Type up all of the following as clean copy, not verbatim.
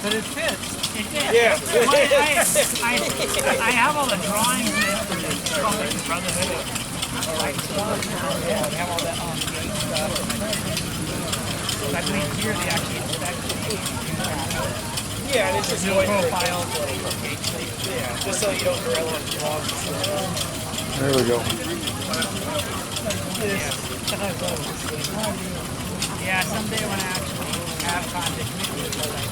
But it fits. It did. Yeah. Well, I have all the drawings for the Brotherhood of Light stuff. Yeah, they have all that on the gate stuff. I believe here they actually inspect the gate. Yeah, and it's just No going profile. yeah, just so you don't grill on vlogs. There we go. Yeah, someday when I actually have time to commit to it,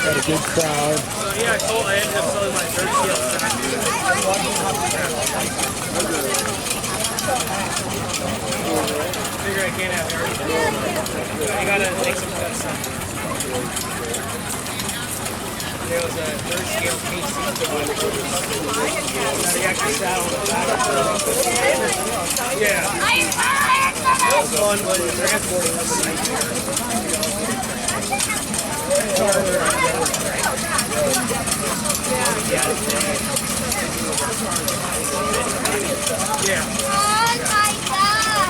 Got a good crowd. Yeah, I ended up selling my third GGL set. Figure I can't have everything. I gotta take some cuts. There was a third scale KC. He actually sat on the back. Yeah. That was fun, but transporting was a nightmare. Yeah. Oh my God!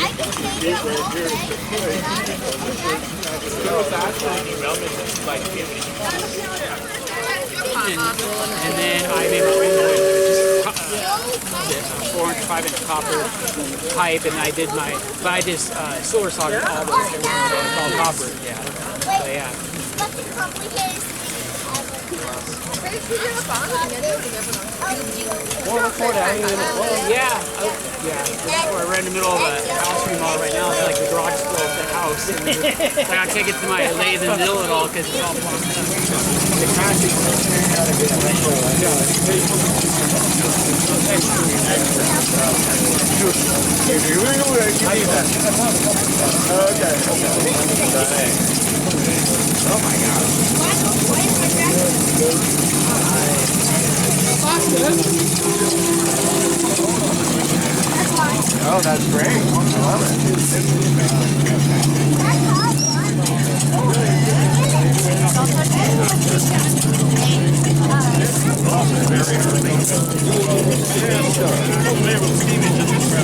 I can take it all and then I made my own just 4-inch, 5-inch copper pipe, and I did my, but I just silver soldered all those things. It's all copper, yeah. So yeah. fucking complicated. Yeah, we're right in the middle of a house remodel right now. It's like the garage floor of the house. And so I gotta take it to my lathe and mill it all because it's all plumbed up. Oh my God. Oh, that's great. I love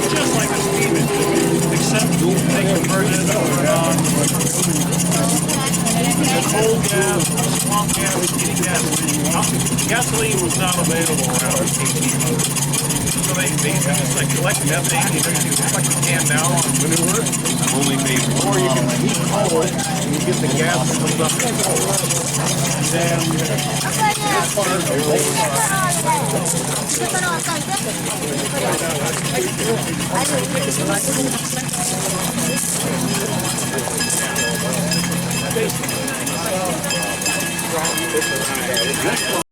Just like a steam engine, except they converted it over the coal gas, swamp gas, heating gas. Gasoline was not available around 1800. So they just like collect methane, it's like a can now on manure. Only made or you can heat coal and you get the gas that comes up the coal. I